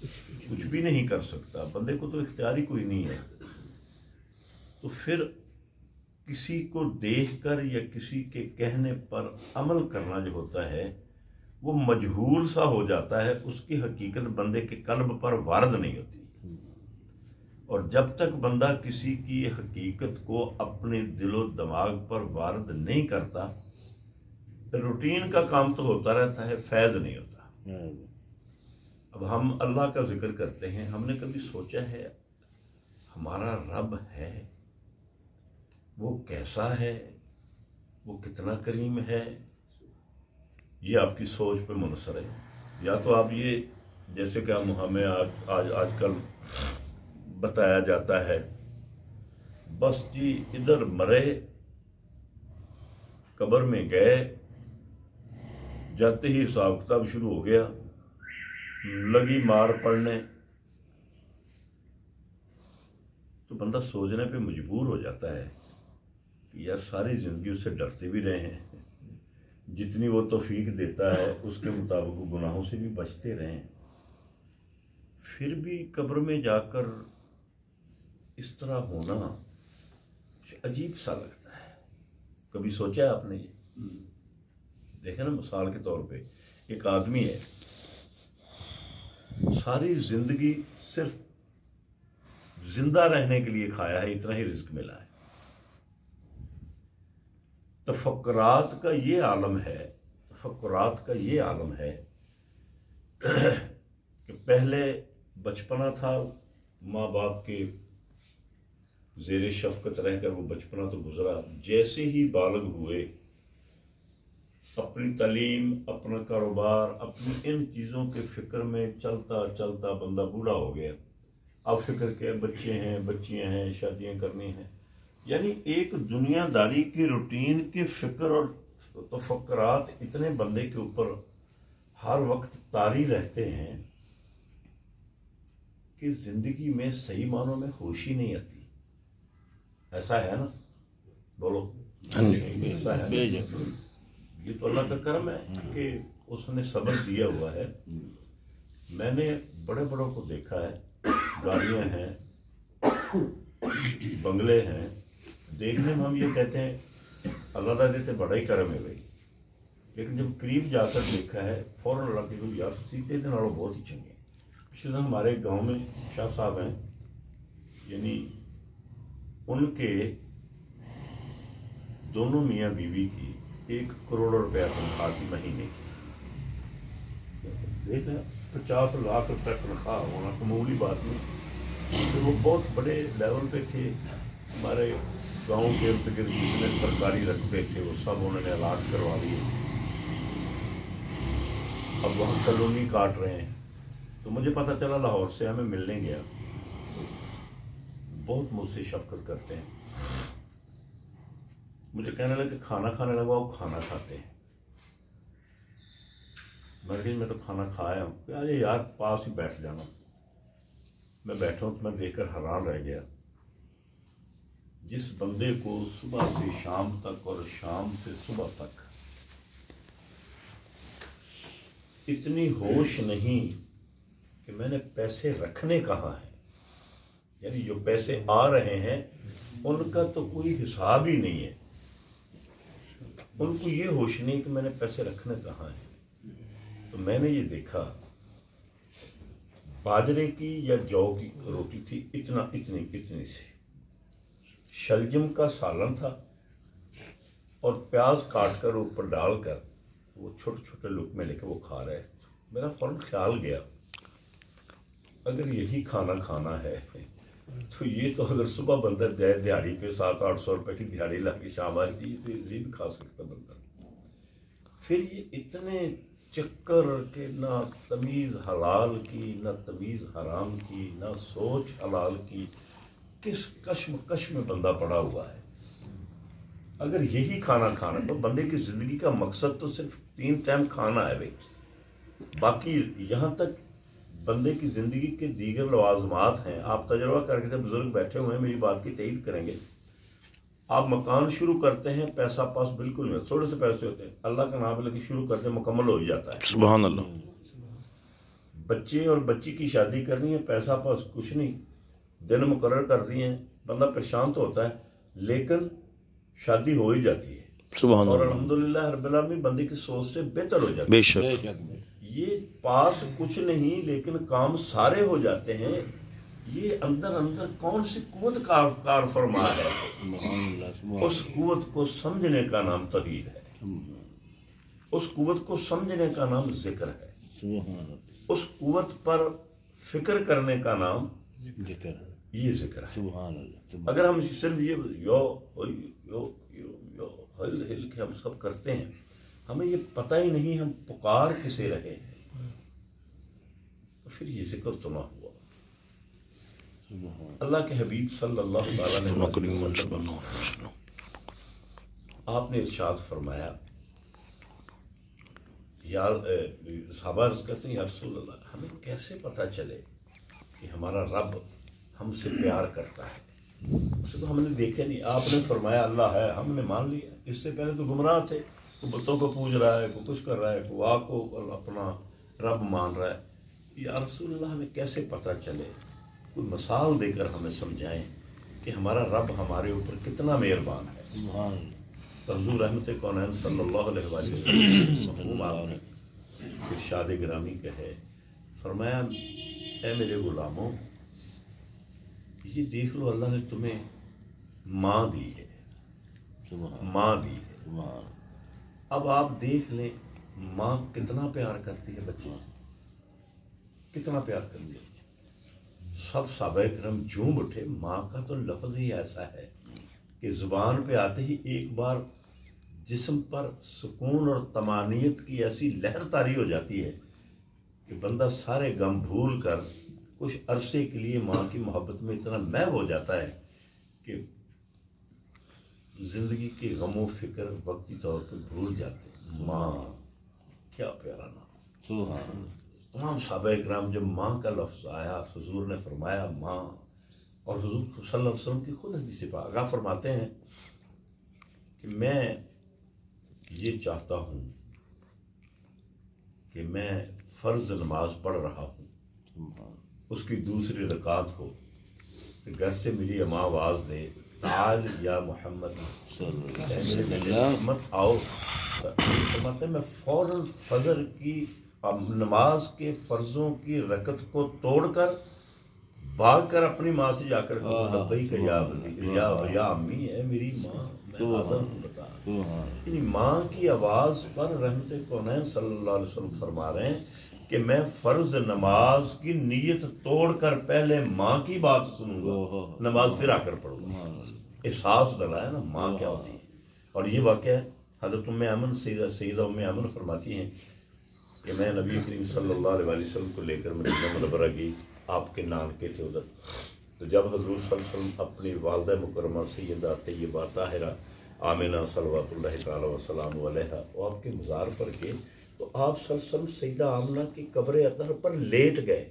کچھ بھی نہیں کر سکتا، بندے کو تو اختیار ہی کوئی نہیں ہے، تو پھر کسی کو دیکھ کر یا کسی کے کہنے پر عمل کرنا جو ہوتا ہے وہ مجہول سا ہو جاتا ہے، اس کی حقیقت بندے کے قلب پر وارد نہیں ہوتی۔ اور جب تک بندہ کسی کی حقیقت کو اپنے دل و دماغ پر وارد نہیں کرتا، روٹین کا کام تو ہوتا رہتا ہے، فیض نہیں ہوتا۔ اب ہم اللہ کا ذکر کرتے ہیں، ہم نے کبھی سوچا ہے ہمارا رب ہے وہ کیسا ہے، وہ کتنا کریم ہے؟ یہ آپ کی سوچ پہ منحصر ہے۔ یا تو آپ یہ جیسے کہ ہمیں آج کل بتایا جاتا ہے، بس جی ادھر مرے، قبر میں گئے، جاتے ہی حساب کتاب شروع ہو گیا، لگی مار پڑنے، تو بندہ سوچنے پہ مجبور ہو جاتا ہے کہ یار ساری زندگی اس سے ڈرتے بھی رہے ہیں، جتنی وہ توفیق دیتا ہے اس کے مطابق وہ گناہوں سے بھی بچتے رہیں، پھر بھی قبر میں جا کر اس طرح ہونا عجیب سا لگتا ہے۔ کبھی سوچا ہے آپ نے یہ؟ دیکھیں نا، مثال کے طور پہ ایک آدمی ہے، ساری زندگی صرف زندہ رہنے کے لیے کھایا ہے، اتنا ہی رزق ملا ہے۔ تفکرات کا یہ عالم ہے کہ پہلے بچپنا تھا، ماں باپ کے زیر شفقت رہ کر وہ بچپنا تو گزرا، جیسے ہی بالغ ہوئے اپنی تعلیم، اپنا کاروبار، اپنی ان چیزوں کے فکر میں چلتا چلتا بندہ بوڑھا ہو گیا۔ اب فکر کیا، بچے ہیں، بچیاں ہیں، شادیاں کرنی ہیں، یعنی ایک دنیا داری کی روٹین کے فکر اور تفکرات اتنے بندے کے اوپر ہر وقت طاری رہتے ہیں کہ زندگی میں صحیح معنوں میں ہوش ہی نہیں آتی۔ ایسا ہے نا؟ بولو، ایسا ہے؟ یہ تو اللہ کا کرم ہے کہ اس نے صبر دیا ہوا ہے۔ میں نے بڑے بڑوں کو دیکھا ہے، گاڑیاں ہیں، بنگلے ہیں، دیکھنے میں ہم یہ کہتے ہیں اللہ تعالیٰ سے بڑا ہی کرم ہے بھائی، لیکن جب قریب جا کر دیکھا ہے فوراً اللہ کے یار سیتے دن والوں بہت ہی چنگے ہیں۔ پچھلے دن ہمارے گاؤں میں شاہ صاحب ہیں، یعنی ان کے دونوں میاں بیوی کی 1 کروڑ روپیہ تنخواہ تھی مہینے کی۔ دیکھ لیں 50 لاکھ روپے تنخواہ ہونا معمولی بات نہیں، تو وہ بہت بڑے لیول پہ تھے۔ ہمارے گاؤں کے ارد گرد جتنے سرکاری رقبے تھے وہ سب انہوں نے الاٹ کروا دیے، اب وہاں کالونی کاٹ رہے ہیں۔ تو مجھے پتہ چلا، لاہور سے ہمیں ملنے گیا، بہت مجھ سے شفقت کرتے ہیں، مجھے کہنے لگے کھانا کھانے لگا، وہ کھانا کھاتے ہیں۔ میں تو کھانا کھایا ہوں، کہ آجے یار پاس ہی بیٹھ جانا۔ میں بیٹھا ہوں تو میں دیکھ کر حیران رہ گیا، جس بندے کو صبح سے شام تک اور شام سے صبح تک اتنی ہوش نہیں کہ میں نے پیسے رکھنے کہاں ہیں، یعنی جو پیسے آ رہے ہیں ان کا تو کوئی حساب ہی نہیں ہے، ان کو یہ ہوش نہیں کہ میں نے پیسے رکھنے کہاں ہیں۔ تو میں نے یہ دیکھا، باجرے کی یا جو کی روٹی تھی، اتنی سی، شلجم کا سالن تھا، اور پیاز کاٹ کر اوپر ڈال کر وہ چھوٹے چھوٹے لقمے لے کے وہ کھا رہے تھے۔ میرا فوراً خیال گیا، اگر یہی کھانا کھانا ہے تو یہ تو اگر صبح بندہ جائے دیہڑی پہ 700-800 روپے کی دیہڑی لا کے شام آتی تو یہ بھی کھا سکتا بندہ۔ پھر یہ اتنے چکر کہ نہ تمیز حلال کی، نہ تمیز حرام کی، نہ سوچ حلال کی، کس کشمکش میں بندہ پڑا ہوا ہے۔ اگر یہی کھانا کھانا تو بندے کی زندگی کا مقصد تو صرف 3 ٹائم کھانا ہے بھائی، باقی یہاں تک بندے کی زندگی کے دیگر لوازمات ہیں۔ آپ تجربہ کر کے، بزرگ بیٹھے ہوئے ہیں میری بات کی تائید کریں گے، آپ مکان شروع کرتے ہیں، پیسہ پاس بالکل نہیں، تھوڑے سے پیسے ہوتے ہیں، اللہ کا نام لے کے شروع کرتے ہیں، مکمل ہو ہی جاتا ہے۔ سبحان اللہ۔ بچے اور بچی کی شادی کرنی ہے، پیسہ پاس کچھ نہیں، دن مقرر کر دیے ہیں، بندہ پریشان تو ہوتا ہے، لیکن شادی ہو ہی جاتی ہے، سبحان اور اللہ، الحمدللہ رب العالمین بندے کی سوچ سے بہتر ہو جاتی بے ہے۔ شک، یہ پاس کچھ نہیں لیکن کام سارے ہو جاتے ہیں، یہ اندر اندر کون سی قوت کار فرما ہے؟ اس قوت کو سمجھنے کا نام توحید ہے، اس قوت کو سمجھنے کا نام ذکر ہے، اس قوت پر فکر کرنے کا نام یہ ذکر ہے۔ اگر ہم صرف یہ یو یو یو یو ہل ہل کے ہم سب کرتے ہیں، ہمیں یہ پتہ ہی نہیں ہم پکار کسے رہے ہیں، تو پھر یہ ذکر تو نہ ہوا۔ اللہ کے حبیب صلی اللہ تعالیٰ علیہ وسلم آپ نے ارشاد فرمایا، صحابہ عرض کرتے ہیں یا رسول اللہ ہمیں کیسے پتہ چلے کہ ہمارا رب ہم سے پیار کرتا ہے؟ اسے تو ہم نے دیکھے نہیں، آپ نے فرمایا اللہ ہے، ہم نے مان لیا، اس سے پہلے تو گمراہ تھے، کوئی بتوں کو پوج رہا ہے، کوئی کچھ کر رہا ہے، کوئی آپ کو اپنا رب مان رہا ہے، یا رسول اللہ ہمیں کیسے پتہ چلے؟ کوئی مثال دے کر ہمیں سمجھائیں کہ ہمارا رب ہمارے اوپر کتنا مہربان ہے۔ حضور رحمت کونین صلی اللہ علیہ وآلہ وسلم مفہوم آپ نے ارشاد گرامی کہے، فرمایا اے میرے غلاموں، یہ دیکھ لو اللہ نے تمہیں ماں دی ہے، ماں دی ہے، اب آپ دیکھ لیں ماں کتنا پیار کرتی ہے بچے سے، کتنا پیار کرتی ہے۔ سب صحابہ کرام جھوم اٹھے، ماں کا تو لفظ ہی ایسا ہے کہ زبان پہ آتے ہی ایک بار جسم پر سکون اور طمانینت کی ایسی لہر طاری ہو جاتی ہے کہ بندہ سارے غم بھول کر کچھ عرصے کے لیے ماں کی محبت میں اتنا محو ہو جاتا ہے کہ زندگی کے غم و فکر وقتی طور پہ بھول جاتے ہیں۔ ماں، کیا پیارا نام۔ تمام صحابہ کرام جب ماں کا لفظ آیا، حضور نے فرمایا ماں، اور حضور صلی اللہ علیہ وسلم کی خود حدیث پاک آقا فرماتے ہیں کہ میں یہ چاہتا ہوں کہ میں فرض نماز پڑھ رہا ہوں، اس کی دوسری رکعت ہو کہ گھر سے میری اماں آواز دے تعال یا محمد، محمد آؤ، فرماتے ہیں میں فوراً فجر کی نماز کے فرضوں کی رکعت کو توڑ کر بھاگ کر اپنی ماں سے جا کر لبیک یا امی، اے میری ماں میں حاضر ہوں، بتا۔ یعنی ماں کی آواز پر رحمت کونین صلی اللہ علیہ وسلم فرما رہے ہیں کہ میں فرض نماز کی نیت توڑ کر پہلے ماں کی بات سنوں گا، نماز پھر آ کر پڑھوں گا۔ احساس دلایا نا ماں کیا ہوتی ہے۔ اور یہ واقعہ ہے حضرت ام ایمن، سیدہ ام ایمن فرماتی ہیں کہ میں نبی کریم صلی اللہ علیہ وسلم کو لے کر مدینہ منورہ گئی، آپ کے نانکے تھے ادھر، تو جب حضور صلی اللہ علیہ وسلم اپنی والدہ مکرمہ سیدہ طیبہ طاہرہ آمنہ صلوات اللہ تعالی وسلام علیہا وہ آپ کے مزار پر گئے، تو آپ صلی اللہ علیہ وسلم سیدہ آمنہ کی قبر اطہر پر لیٹ گئے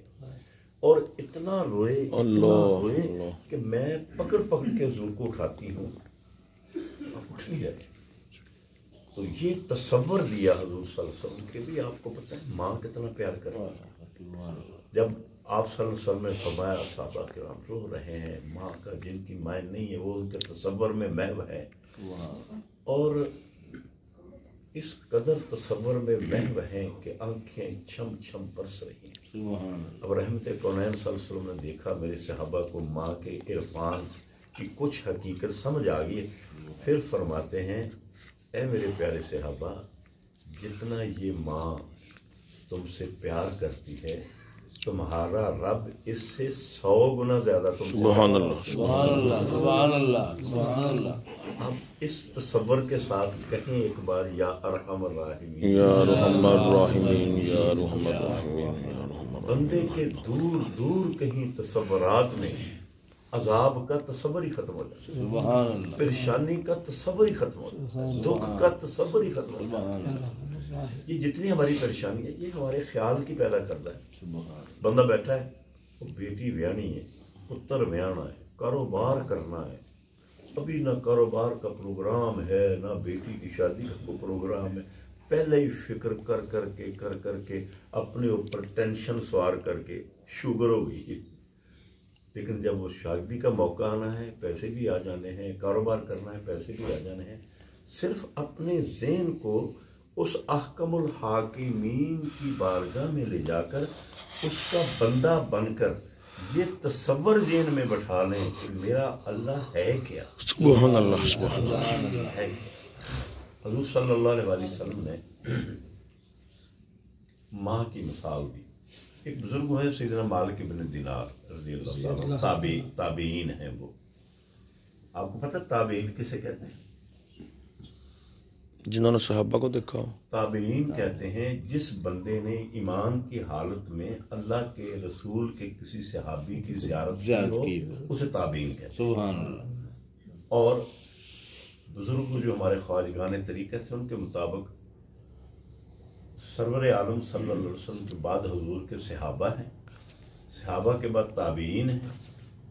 اور اتنا روئے کہ میں پکڑ کے حضور کو اٹھاتی ہوں، اٹھ نہیں رہے۔ تو یہ تصور دیا حضور صلی اللہ علیہ وسلم کہ بھی آپ کو پتہ ہے ماں کتنا پیار کرتی ہے۔ جب آپ صلی اللہ علیہ وسلم نے فرمایا صحابہ کرام رو رہے ہیں، ماں کا جن کی ماں نہیں ہے وہ ان کے تصور میں محو ہے، اور اس قدر تصور میں محو ہیں کہ آنکھیں چھم چھم برس رہی ہیں۔ اب رحمت کونین صلی اللہ علیہ وسلم نے دیکھا میرے صحابہ کو ماں کے عرفان کی کچھ حقیقت سمجھ آ گئی، پھر فرماتے ہیں اے میرے پیارے صحابہ، جتنا یہ ماں تم سے پیار کرتی ہے تمہارا رب اس سے 100 گنا زیادہ تم سے۔ سبحان اللہ، سبحان اللہ، سبحان اللہ، سبحان اللہ۔ اب اس تصور کے ساتھ کہیں ایک بار یا ارحم الراحمین، یا ارحم الراحمین، یا ارحم الراحمین، یا ارحم الراحمین۔ بندے کے دور دور کہیں تصورات میں عذاب کا تصور ہی ختم ہو جاتا ہے، سبحان اللہ، پریشانی کا تصور ہی ختم ہو جاتا ہے، دکھ کا تصور ہی ختم ہو جاتا ہے۔ یہ جتنی ہماری پریشانی ہے یہ ہمارے خیال کی پیدا کرتا ہے۔ بندہ بیٹھا ہے، وہ بیٹی ویانی ہے، پتر ویانا ہے، کاروبار کرنا ہے، ابھی نہ کاروبار کا پروگرام ہے نہ بیٹی کی شادی کا کوئی پروگرام ہے، پہلے ہی فکر کر کے اپنے اوپر ٹینشن سوار کر کے شوگر ہو گئی. لیکن جب وہ شادی کا موقع آنا ہے، پیسے بھی آ جانے ہیں، کاروبار کرنا ہے، پیسے بھی آ جانے ہیں، صرف اپنے ذہن کو اس احکم الحاکمین کی بارگاہ میں لے جا کر اس کا بندہ بن کر یہ تصور ذہن میں بٹھا لیں کہ میرا اللہ ہے کیا. سبحان اللہ سبحان اللہ. ہے کیا. حضور صلی اللہ علیہ وسلم نے ماں کی مثال دی. ایک بزرگ ہے سیدنا مالک بن دینار رضی اللہ عنہ، تابعین ہیں وہ. آپ کو پتہ تابعین کسے کہتے ہیں؟ جنہوں نے صحابہ کو دیکھا ہو. تابعین کہتے ہیں جس بندے نے ایمان کی حالت میں اللہ کے رسول کے کسی صحابی کی زیارت کی ہو اسے تابعین کہتے ہیں. سبحان اللہ. اور بزرگ جو ہمارے خواجگان طریقے سے ان کے مطابق سرور عالم صلی اللہ علیہ وسلم کے بعد حضور کے صحابہ ہیں، صحابہ کے بعد تابعین ہیں،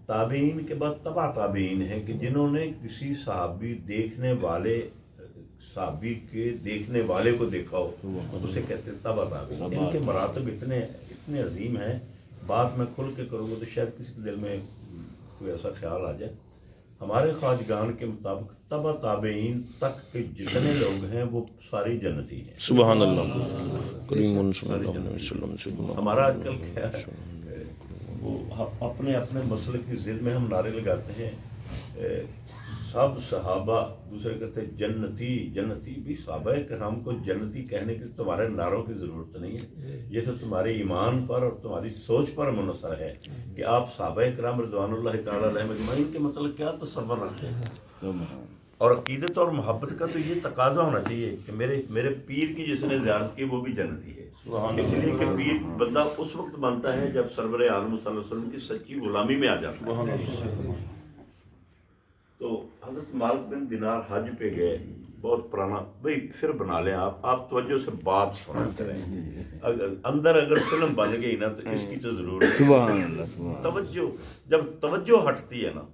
تابعین کے بعد تبع تابعین ہیں کہ جنہوں نے کسی صحابی کے دیکھنے والے کو دیکھا ہو اسے کہتے ہیں تبع تابعین. ان کے مراتب اتنے عظیم ہیں. بات میں کھل کے کروں گا تو شاید کسی کے دل میں کوئی ایسا خیال آ جائے. ہمارے خواجگان کے مطابق تبع تابعین تک کے جتنے لوگ ہیں وہ ساری جنتی ہیں. سبحان اللہ. کریم صلی اللہ علیہ وسلم. ہمارا آج کل کیا ہے، وہ اپنے مسئلے کی ضد میں ہم نعرے لگاتے ہیں سب صحابہ، دوسرے کہتے ہیں جنتی بھی. صحابہ کرام کو جنتی کہنے کے تمہارے نعروں کی ضرورت نہیں ہے. یہ تو تمہارے ایمان پر اور تمہاری سوچ پر منحصر ہے کہ آپ صحابہ کرام رضوان اللہ تعالیٰ علیہم اجمعین کے مطلب کیا تصور رکھتے ہیں. اور عقیدت اور محبت کا تو یہ تقاضا ہونا چاہیے کہ میرے پیر کی جس نے زیارت کی وہ بھی جنتی ہے. اس لیے کہ پیر بندہ اس وقت بنتا ہے جب سرور عالم صلی اللہ علیہ وسلم کی سچی غلامی میں آ جاتا ہے. تو حضرت مالک بن دینار حج پہ گئے، بہت پرانا. بھئی پھر بنا لیں آپ توجہ سے بات سنتے رہیں. اندر اگر فلم بن گئی نا تو اس کی تو ضرورت ہے. سبحان اللہ. توجہ جب توجہ ہٹتی ہے نا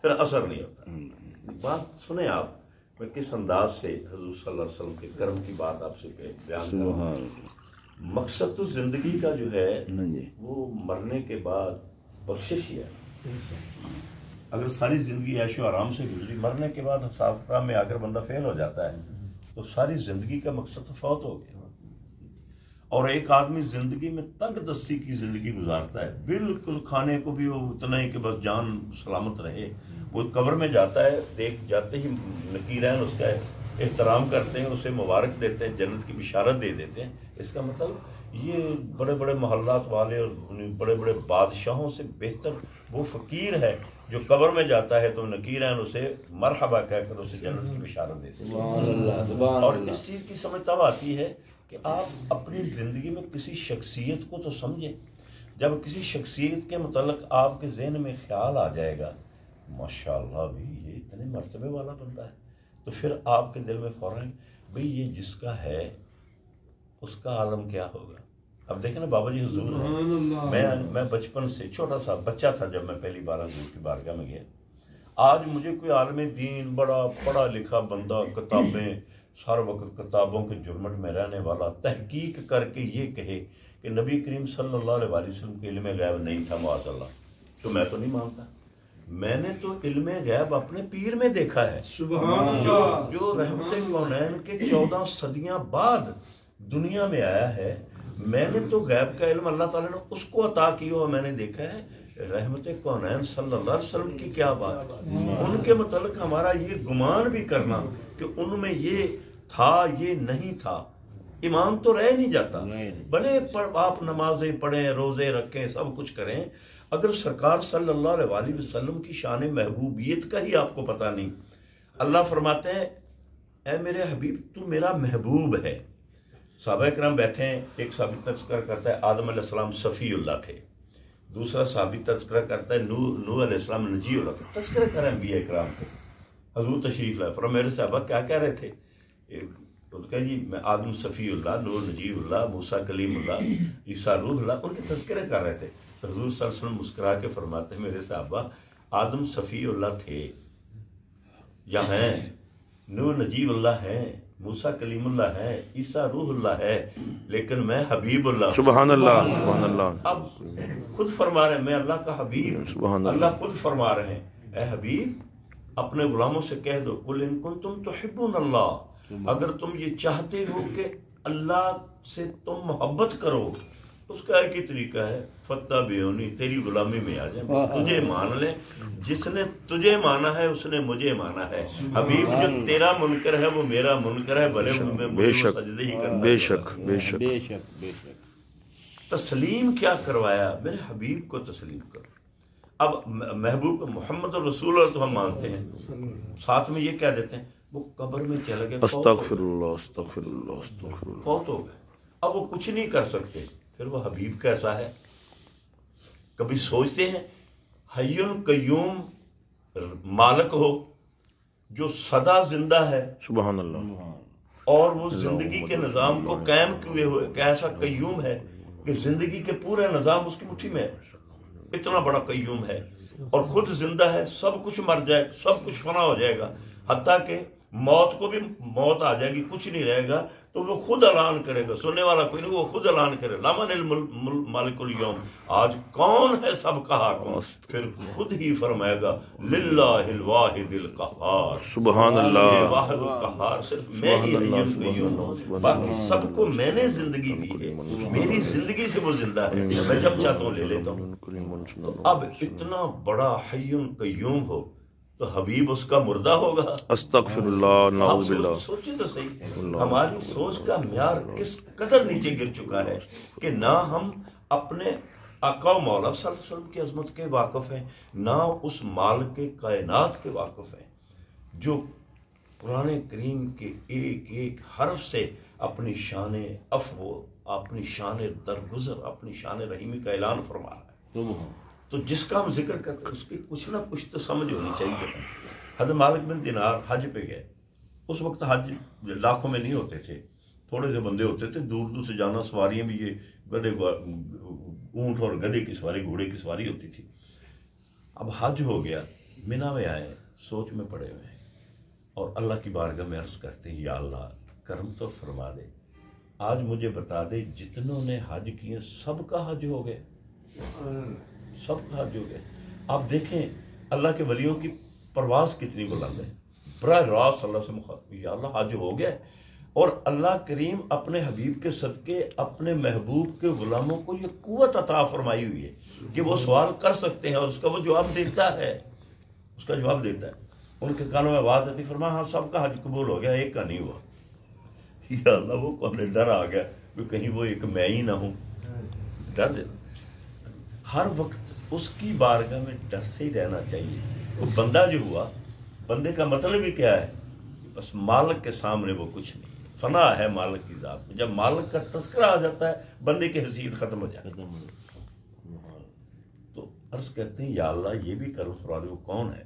پھر اثر نہیں ہوتا. بات سنیں آپ، میں کس انداز سے حضور صلی اللہ علیہ وسلم کے کرم کی بات آپ سے بیان کروں. مقصد تو زندگی کا جو ہے وہ مرنے کے بعد بخشش ہی ہے. اگر ساری زندگی عیش و آرام سے گزری، مرنے کے بعد حساب کتاب میں آ کر بندہ فیل ہو جاتا ہے تو ساری زندگی کا مقصد تو فوت ہو گیا. اور ایک آدمی زندگی میں تنگ دستی کی زندگی گزارتا ہے، بالکل کھانے کو بھی وہ اتنا ہی کہ بس جان سلامت رہے. وہ قبر میں جاتا ہے، دیکھ جاتے ہی نکیرین اس کا احترام کرتے ہیں، اسے مبارک دیتے ہیں، جنت کی بشارت دے دیتے ہیں. اس کا مطلب یہ بڑے بڑے محلات والے اور بڑے بڑے بادشاہوں سے بہتر وہ فقیر ہے جو قبر میں جاتا ہے تو نکیرین اسے مرحبا کہہ کر اسے جنت کی بشارت دیتے ہیں. اور اس چیز کی سمجھ تب آتی ہے کہ آپ اپنی زندگی میں کسی شخصیت کو تو سمجھیں. جب کسی شخصیت کے متعلق آپ کے ذہن میں خیال آ جائے گا ماشاءاللہ بھی یہ اتنے مرتبے والا بندہ ہے، تو پھر آپ کے دل میں فوراً بھئی یہ جس کا ہے اس کا عالم کیا ہوگا. اب دیکھیں نا بابا جی حضور ہیں. میں بچپن سے چھوٹا سا بچہ تھا جب میں پہلی بار حضور کی بارگاہ میں گیا. آج مجھے کوئی عالم دین بڑا پڑھا لکھا بندہ کتابیں ہر وقت کتابوں کے جرمٹ میں رہنے والا تحقیق کر کے یہ کہے کہ نبی کریم صلی اللہ علیہ وسلم کے علم غیب نہیں تھا معاذ اللہ، تو میں تو نہیں مانتا. میں نے تو علم غیب اپنے پیر میں دیکھا ہے جو رحمت کونین کے 14 صدیاں بعد دنیا میں آیا ہے. میں نے تو غیب کا علم اللہ تعالیٰ نے اس کو عطا کیا اور میں نے دیکھا ہے. رحمت کونین صلی اللہ علیہ وسلم کی کیا بات ہے. ان کے متعلق ہمارا یہ گمان بھی کرنا کہ ان میں یہ تھا یہ نہیں تھا، ایمان تو رہ نہیں جاتا. بھلے آپ نمازیں پڑھیں، روزے رکھیں، سب کچھ کریں، اگر سرکار صلی اللہ علیہ وسلم کی شان محبوبیت کا ہی آپ کو پتہ نہیں. اللہ فرماتے ہیں اے میرے حبیب تو میرا محبوب ہے. صحابہ کرام بیٹھے ہیں، ایک صحابی تذکرہ کرتا ہے آدم علیہ السلام صفی اللہ تھے، دوسرا صحابی تذکرہ کرتا ہے نوح علیہ السلام نجی اللہ تھے. تذکرہ کریں انبیاء کرام کو. حضور تشریف لائے، فرمایا میرے صحابہ کیا کہہ رہے تھے؟ کہا جی میں آدم صفی اللہ، نوح نجی اللہ، موسیٰ کلیم اللہ، عیسیٰ روح اللہ، ان کے تذکرے کر رہے تھے. تو حضور صلی اللہ علیہ وسلم مسکرا کے فرماتے ہیں میرے صحابہ آدم صفی اللہ تھے یا ہیں، نوح نجیب اللہ ہیں، موسیٰ کلیم اللہ ہے، عیسیٰ روح اللہ ہے، لیکن میں حبیب اللہ ہوں۔ سبحان اللہ، سبحان اللہ۔ اب خود فرما رہے ہیں میں اللہ کا حبیب، سبحان اللہ۔ اللہ خود فرما رہے ہیں اے حبیب اپنے غلاموں سے کہہ دو قل ان کنتم تحبون اللہ، اگر تم یہ چاہتے ہو کہ اللہ سے تم محبت کرو، اس کا ایک ہی طریقہ ہے فاتبعونی، تیری غلامی میں آ جائیں، تجھے مان لیں، جس نے تجھے مانا ہے اس نے مجھے مانا ہے۔ حبیب جو تیرا منکر ہے وہ میرا منکر ہے، بھلے میں بے شک، سجدے ہی کرتا بے شک، بے شک۔ بے شک بے شک۔ تسلیم کیا کروایا؟ میرے حبیب کو تسلیم کرو۔ اب محبوب محمد رسول اللہ تو ہم مانتے ہیں، ساتھ میں یہ کہہ دیتے ہیں وہ قبر میں چلے گئے، استغفر اللہ، استغفر اللہ، استغفر اللہ۔ فوت ہو گئے، اب وہ کچھ نہیں کر سکتے، پھر وہ حبیب کیسا ہے؟ کبھی سوچتے ہیں حی قیوم مالک ہو جو سدا زندہ ہے سبحان اللہ۔ اور وہ زندگی کے نظام کو قائم کیے ہوئے، کیسا قیوم ہے کہ زندگی کے پورے نظام اس کی مٹھی میں ہے، اتنا بڑا قیوم ہے، اور خود زندہ ہے، سب کچھ مر جائے، سب کچھ فنا ہو جائے گا، حتیٰ کہ موت کو بھی موت آ جائے گی، کچھ نہیں رہے گا، تو وہ خود اعلان کرے گا، سننے والا کوئی نہیں، وہ خود اعلان کرے لمن الملک اليوم، آج کون ہے سب کا حاکم، پھر خود ہی فرمائے گا للہ الواحد القہار، سبحان اللہ، واحد القہار، صرف میں ہی حی ہوں، باقی سب کو میں نے زندگی دی ہے، میری زندگی سے وہ زندہ ہے، میں جب چاہتا ہوں لے لیتا ہوں۔ تو اب اتنا بڑا حی قیوم ہو تو حبیب اس کا مردہ ہوگا؟ استغفر اللہ، نعوذ باللہ۔ سوچیں تو صحیح، ہماری سوچ کا معیار کس قدر نیچے گر چکا ہے کہ نہ ہم اپنے آقا و مولا صلی اللہ علیہ وسلم کی عظمت کے واقف ہیں، نہ اس مالک کائنات کے واقف ہیں جو قرآن کریم کے ایک ایک حرف سے اپنی شان عفو، اپنی شان درگزر، اپنی شان رحیمی کا اعلان فرما رہا ہے۔ تو جس کا ہم ذکر کرتے ہیں اس کی کچھ نہ کچھ تو سمجھ ہونی چاہیے۔ حضرت مالک بن دینار حج پہ گئے، اس وقت حج لاکھوں میں نہیں ہوتے تھے، تھوڑے سے بندے ہوتے تھے، دور دور سے جانا، سواریاں بھی یہ گدھے، اونٹ اور گدھے کی سواری، گھوڑے کی سواری ہوتی تھی۔ اب حج ہو گیا، مینا میں آئے، سوچ میں پڑے ہوئے ہیں، اور اللہ کی بارگاہ میں عرض کرتے ہیں یا اللہ کرم تو فرما دے، آج مجھے بتا دے جتنوں نے حج کیے سب کا حج ہو گیا، سب کا حج ہو گیا۔ آپ دیکھیں اللہ کے ولیوں کی پرواز کتنی بلند ہے، براہ راست اللہ سے مخاطب، یا اللہ حج ہو گیا، اور اللہ کریم اپنے حبیب کے صدقے اپنے محبوب کے غلاموں کو یہ قوت عطا فرمائی ہوئی ہے کہ وہ سوال کر سکتے ہیں اور اس کا وہ جواب دیتا ہے، اس کا جواب دیتا ہے۔ ان کے کانوں میں آواز آتی، فرمایا ہاں سب کا حج قبول ہو گیا، ایک کا نہیں ہوا۔ یا اللہ وہ کون ڈر آ گیا کہ کہیں وہ ایک میں ہی نہ ہوں، ڈر دے۔ ہر وقت اس کی بارگاہ میں ڈر سے ہی رہنا چاہیے۔ وہ بندہ جو ہوا، بندے کا مطلب ہی کیا ہے؟ بس مالک کے سامنے وہ کچھ نہیں، فنا ہے مالک کی ذات میں۔ جب مالک کا تذکرہ آ جاتا ہے بندے کی حیثیت ختم ہو جاتی ہے۔ تو عرض کرتے ہیں یا اللہ یہ بھی کرم فرما دے، وہ کون ہے؟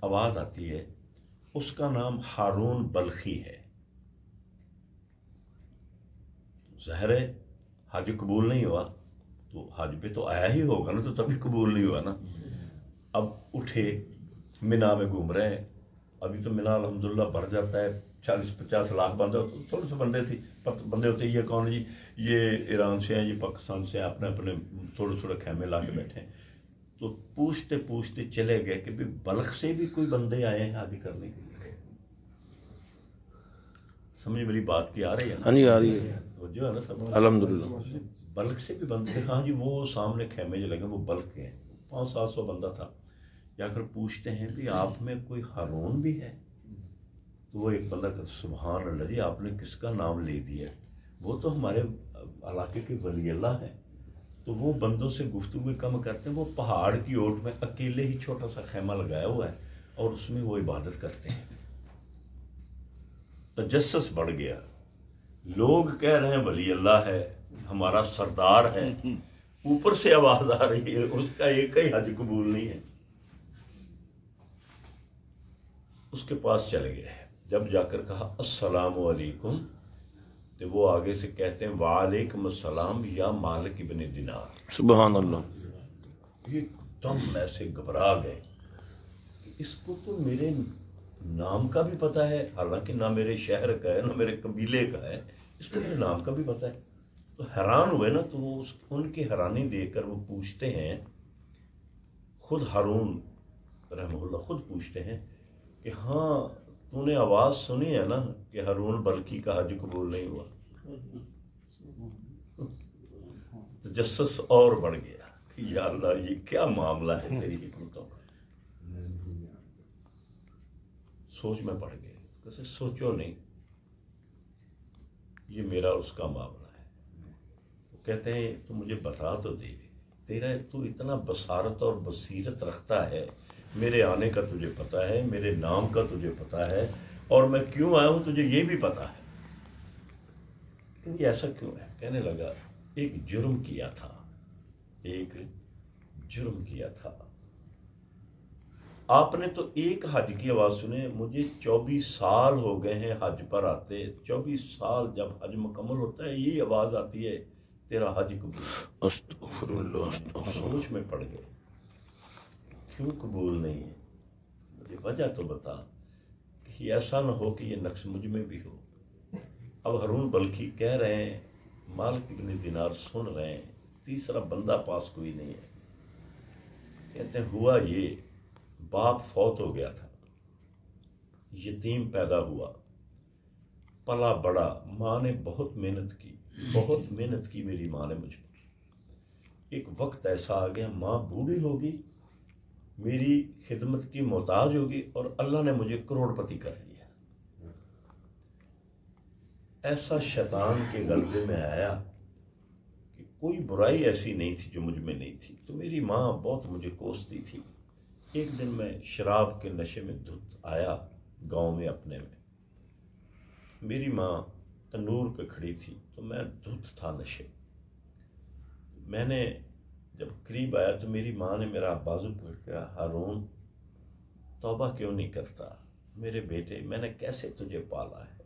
آواز آتی ہے، اس کا نام ہارون بلخی ہے۔ ظاہر ہے حج قبول نہیں ہوا تو حج پہ تو آیا ہی ہوگا نا، تو تبھی قبول نہیں ہوا نا۔ اب اٹھے، مینا میں گھوم رہے ہیں، ابھی تو مینا الحمدللہ بھر جاتا ہے، 40-50 لاکھ بندے، تھوڑے سے بندے ہوتے ہیں، یہ کون جی، یہ ایران سے ہیں، یہ پاکستان سے ہیں، اپنے اپنے تھوڑے تھوڑے خیمے لا کے بیٹھے ہیں۔ تو پوچھتے پوچھتے چلے گئے کہ بھی بلخ سے بھی کوئی بندے آئے ہیں حج کرنے کے لیے۔ سمجھ میری بات کی آ رہی ہے نا؟ ہاں جی آ رہی ہے جو ہے نا سب الحمدللہ۔ بلخ سے بھی بندے، ہاں جی وہ سامنے خیمے جو لگے وہ بلخ کے ہیں، 500-700 بندہ تھا۔ جا کر پوچھتے ہیں بھی آپ میں کوئی ہارون بھی ہے؟ تو وہ ایک بندہ کہتا سبحان اللہ جی آپ نے کس کا نام لے دیا، وہ تو ہمارے علاقے کے ولی اللہ ہیں۔ تو وہ بندوں سے گفتگو کم کرتے ہیں، وہ پہاڑ کی اوٹ میں اکیلے ہی چھوٹا سا خیمہ لگایا ہوا ہے اور اس میں وہ عبادت کرتے ہیں۔ تجسس بڑھ گیا، لوگ کہہ رہے ہیں ولی اللہ ہے، ہمارا سردار ہے، اوپر سے آواز آ رہی ہے اس کا ایک ہی حج قبول نہیں ہے۔ اس کے پاس چلے گئے، جب جا کر کہا السلام علیکم، تو وہ آگے سے کہتے ہیں وعلیکم السلام یا مالک ابن دینار۔ سبحان اللہ۔ ایک دم ایسے گھبرا گئے کہ اس کو تو میرے نام کا بھی پتہ ہے، حالانکہ نہ میرے شہر کا ہے نہ میرے قبیلے کا ہے، اس کو میرے نام کا بھی پتہ ہے۔ تو حیران ہوئے نا، تو وہ ان کی حیرانی دیکھ کر وہ پوچھتے ہیں، خود ہارون رحمہ اللہ خود پوچھتے ہیں کہ ہاں تو نے آواز سنی ہے نا کہ ہارون بلخی کا حج قبول نہیں ہوا؟ تجسس اور بڑھ گیا کہ یا اللہ یہ کیا معاملہ ہے تیری حکمتوں کا۔ سوچ میں پڑ گئے، کیسے سوچو نہیں، یہ میرا اس کا معاملہ ہے۔ وہ کہتے ہیں تو مجھے بتا تو دے، تو اتنا بصارت اور بصیرت رکھتا ہے، میرے آنے کا تجھے پتہ ہے، میرے نام کا تجھے پتہ ہے، اور میں کیوں آیا ہوں تجھے یہ بھی پتہ ہے، یہ ایسا کیوں ہے؟ کہنے لگا ایک جرم کیا تھا، ایک جرم کیا تھا۔ آپ نے تو ایک حج کی آواز سنے، مجھے 24 سال ہو گئے ہیں حج پر آتے، 24 سال جب حج مکمل ہوتا ہے یہ آواز آتی ہے تیرا حج قبول۔ استغفر اللہ استغفر اللہ۔ سوچ میں پڑ گئے، کیوں قبول نہیں ہے؟ مجھے وجہ تو بتا، کہ ایسا نہ ہو کہ یہ نقص مجھ میں بھی ہو۔ اب ہارون بلخی کہہ رہے ہیں، مالک ابن دینار سن رہے ہیں، تیسرا بندہ پاس کوئی نہیں ہے۔ کہتے ہیں ہوا یہ، باپ فوت ہو گیا تھا، یتیم پیدا ہوا، پلا بڑا، ماں نے بہت محنت کی میری ماں نے مجھ پر۔ ایک وقت ایسا آ گیا ماں بوڑھی ہوگی، میری خدمت کی محتاج ہوگی، اور اللہ نے مجھے کروڑ پتی کر دیا۔ ایسا شیطان کے غلبے میں آیا کہ کوئی برائی ایسی نہیں تھی جو مجھ میں نہیں تھی، تو میری ماں بہت مجھے کوستی تھی۔ ایک دن میں شراب کے نشے میں دھت آیا گاؤں میں اپنے میں، میری ماں تنور پہ کھڑی تھی، تو میں دھت تھا نشے۔ میں نے جب قریب آیا تو میری ماں نے میرا بازو پکڑ کے کہا، ہارون توبہ کیوں نہیں کرتا میرے بیٹے، میں نے کیسے تجھے پالا ہے،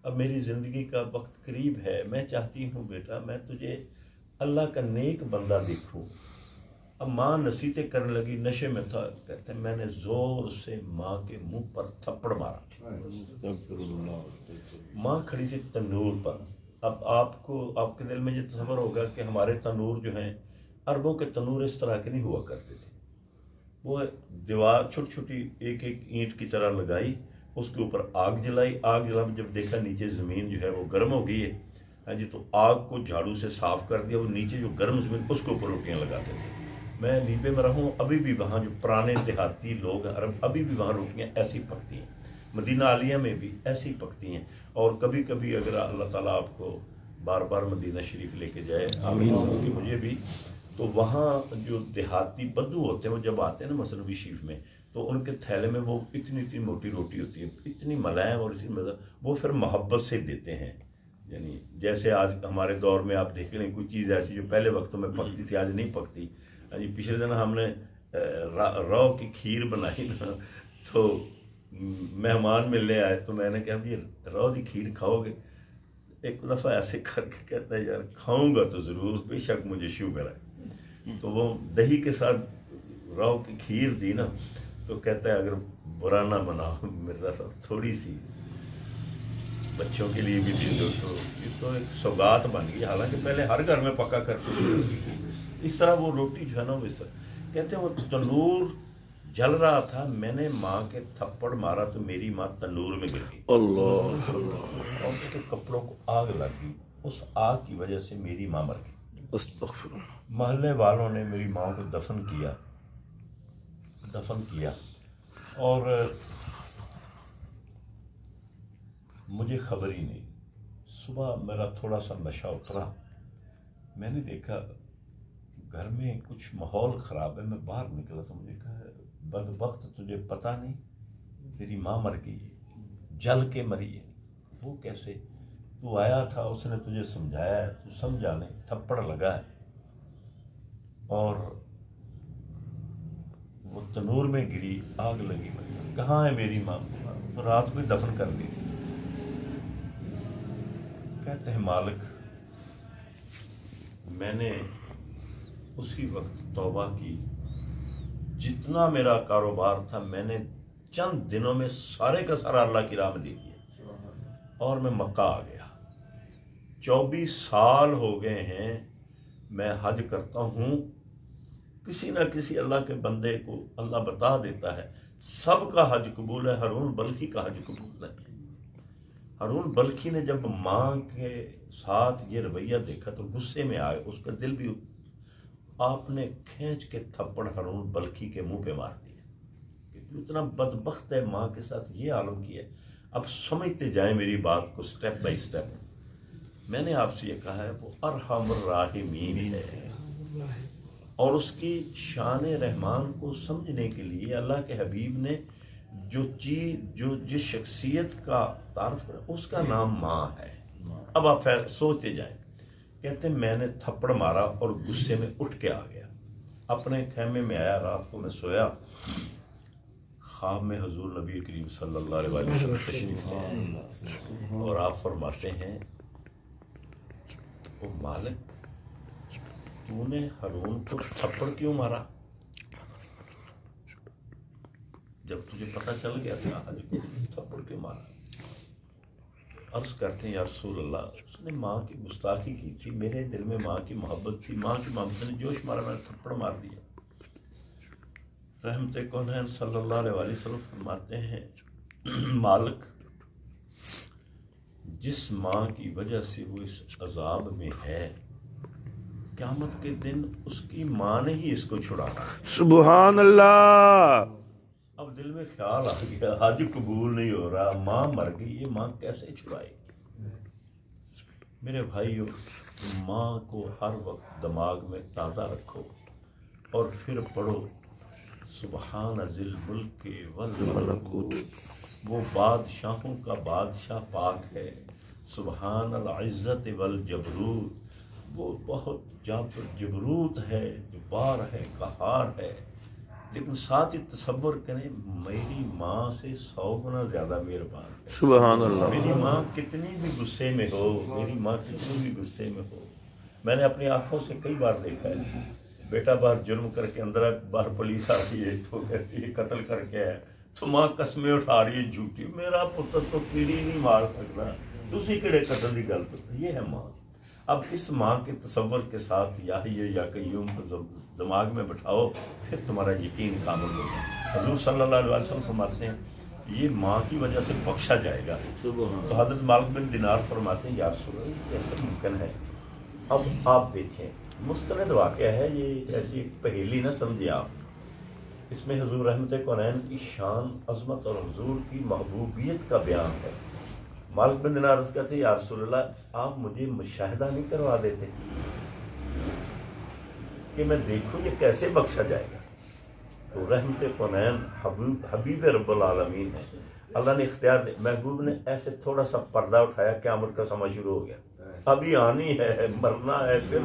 اب میری زندگی کا وقت قریب ہے، میں چاہتی ہوں بیٹا میں تجھے اللہ کا نیک بندہ دیکھوں۔ اب ماں نصیحتیں کرنے لگی، نشے میں تھا، کہتے ہیں میں نے زور سے ماں کے منہ پر تھپڑ مارا۔ ماں کھڑی تھی تنور پر۔ اب آپ کے دل میں یہ تصور ہوگا کہ ہمارے تنور جو ہیں عربوں کے تنور اس طرح کے نہیں ہوا کرتے تھے، وہ دیوار چھوٹی چھوٹی ایک ایک اینٹ کی طرح لگائی، اس کے اوپر آگ جلائی، آگ جلا جب دیکھا نیچے زمین جو ہے وہ گرم ہو گئی ہے، ہاں جی، تو آگ کو جھاڑو سے صاف کر دیا، وہ نیچے جو گرم زمین اس کے اوپر روٹیاں لگاتے تھے۔ میں لیبے میں رہوں، ابھی بھی وہاں جو پرانے دیہاتی لوگ ہیں عرب، ابھی بھی وہاں روٹیاں ایسی پکتی ہیں، مدینہ عالیہ میں بھی ایسی پکتی ہیں۔ اور کبھی کبھی اگر اللہ تعالیٰ آپ کو بار بار مدینہ شریف لے کے جائے، آمین، مجھے بھی، تو وہاں جو دیہاتی بدو ہوتے ہیں وہ جب آتے ہیں نا مثلا شریف میں، تو ان کے تھیلے میں وہ اتنی موٹی روٹی ہوتی ہے، اتنی ملائم اور اتنی مزہ، وہ پھر محبت سے دیتے ہیں۔ یعنی جیسے آج ہمارے دور میں آپ دیکھ لیں کوئی چیز ایسی جو پہلے وقتوں میں پکتی تھی آج نہیں پکتی۔ جی پچھلے دن ہم نے رو کی کھیر بنائی نا، تو مہمان ملنے آئے، تو میں نے کہا یہ رو کی کھیر کھاؤ گے؟ ایک دفعہ ایسے کر کے کہتا ہے یار کھاؤں گا تو ضرور، بے شک مجھے شوگر ہے۔ تو وہ دہی کے ساتھ رو کی کھیر دی نا، تو کہتا ہے اگر برا نہ مناؤ مرزا صاحب، تھوڑی سی بچوں کے لیے بھی دی دو، تو یہ تو ایک سوگات بن گئی، حالانکہ پہلے ہر گھر میں پکا کرتے تھے۔ اس طرح وہ روٹی جو ہے نا وہ اس طرح، کہتے ہیں وہ تنور جل رہا تھا، میں نے ماں کے تھپڑ مارا تو میری ماں تنور میں گر گئی، اللہ اور اس کے کپڑوں کو آگ لگ گئی، اس آگ کی وجہ سے میری ماں مر گئی۔ استغفر اللہ۔ محلے والوں نے میری ماں کو دفن کیا اور مجھے خبر ہی نہیں۔ صبح میرا تھوڑا سا نشہ اترا، میں نے دیکھا گھر میں کچھ ماحول خراب ہے، میں باہر نکلا تو مجھے کہا بدبخت تجھے پتہ نہیں تیری ماں مر گئی ہے، جل کے مری ہے۔ وہ کیسے؟ تو آیا تھا، اس نے تجھے سمجھایا ہے، تو سمجھا نہیں، تھپڑ لگا ہے، اور وہ تنور میں گری، آگ لگی، کہاں ہے میری ماں؟ تو رات میں دفن کر دی تھی۔ کہتے ہیں مالک میں نے اسی وقت توبہ کی، جتنا میرا کاروبار تھا میں نے چند دنوں میں سارے کا سارا اللہ کی راہ میں دے دیا اور میں مکہ آ گیا۔ 24 سال ہو گئے ہیں میں حج کرتا ہوں، کسی نہ کسی اللہ کے بندے کو اللہ بتا دیتا ہے سب کا حج قبول ہے، ہارون بلخی کا حج قبول نہیں ہے۔ ہارون بلخی نے جب ماں کے ساتھ یہ رویہ دیکھا تو غصے میں آئے، اس کا دل بھی، آپ نے کھینچ کے تھپڑ ہارون بلخی کے منہ پہ مار دیا کہ تو اتنا بدبخت ہے، ماں کے ساتھ یہ عالم کیا ہے۔ اب سمجھتے جائیں میری بات کو سٹیپ بائی سٹیپ۔ میں نے آپ سے یہ کہا ہے وہ ارحم الراحمین ہے، اور اس کی شان رحمان کو سمجھنے کے لیے اللہ کے حبیب نے جو جس شخصیت کا تعارف کرا اس کا نام ماں ہے۔ اب آپ سوچتے جائیں، کہتے ہیں میں نے تھپڑ مارا اور غصے میں اٹھ کے آ گیا، اپنے خیمے میں آیا، رات کو میں سویا، خواب میں حضور نبی کریم صلی اللہ علیہ وسلم تشریف لائے اور آپ فرماتے ہیں او مالک تو نے ہارون کو تھپڑ کیوں مارا؟ جب تجھے پتہ چل گیا تھا حج کو تھپڑ کیوں مارا؟ عرض کرتے ہیں یا رسول اللہ اس نے ماں کی گستاخی کی تھی، میرے دل میں ماں کی محبت تھی، ماں کی محبت نے جوش مارا، میں نے تھپڑ مار دیا۔ رحمت کونین صلی اللہ علیہ وسلم فرماتے ہیں مالک جس ماں کی وجہ سے وہ اس عذاب میں ہے، قیامت کے دن اس کی ماں نے ہی اس کو چھڑانا۔ سبحان اللہ۔ اب دل میں خیال آ گیا حج قبول نہیں ہو رہا، ماں مر گئی، یہ ماں کیسے چھڑائے گی؟ میرے بھائیو، ماں کو ہر وقت دماغ میں تازہ رکھو اور پھر پڑھو سبحان ذی الملک والملکوت، وہ بادشاہوں کا بادشاہ پاک ہے، سبحان العزت والجبروت، وہ بہت جبروت ہے، جبار ہے، قہار ہے، لیکن ساتھ ہی تصور کریں میری ماں سے 100 گنا زیادہ مہربان ہے۔ سبحان اللہ۔ میری ماں کتنی بھی غصے میں ہو، میری ماں کتنی بھی غصے میں ہو، میں نے اپنی آنکھوں سے کئی بار دیکھا ہے، بیٹا باہر جرم کر کے اندر باہر پولیس آتی ہے تو کہتی ہے قتل کر کے ہے، تو ماں قسمیں اٹھا رہی ہے جھوٹی، میرا پتر تو کیڑی نہیں مار سکتا، تسی کیڑے قتل کی گل کرتے، یہ ہے ماں۔ اب اس ماں کے تصور کے ساتھ یا حی یا قیوم کو دماغ میں بٹھاؤ، پھر تمہارا یقین کامل ہوگا۔ حضور صلی اللہ علیہ وسلم فرماتے ہیں یہ ماں کی وجہ سے بخشا جائے گا۔ تو حضرت مالک بن دینار فرماتے ہیں یا رسول اللہ یہ کیسے ممکن ہے؟ اب آپ دیکھیں مستند واقعہ ہے، یہ ایسی پہیلی نہ سمجھے آپ، اس میں حضور رحمت کونین کی شان، عظمت اور حضور کی محبوبیت کا بیان ہے۔ مالک بن دینار عرض کہتے ہیں یا رسول اللہ آپ مجھے مشاہدہ نہیں کروا دیتے کہ میں دیکھوں یہ کیسے بخشا جائے گا؟ تو رحمت کونین حبیب رب العالمین ہے، اللہ نے اختیار دے، محبوب نے ایسے تھوڑا سا پردہ اٹھایا، قیامت کا سما شروع ہو گیا، ابھی آنی ہے، مرنا ہے، پھر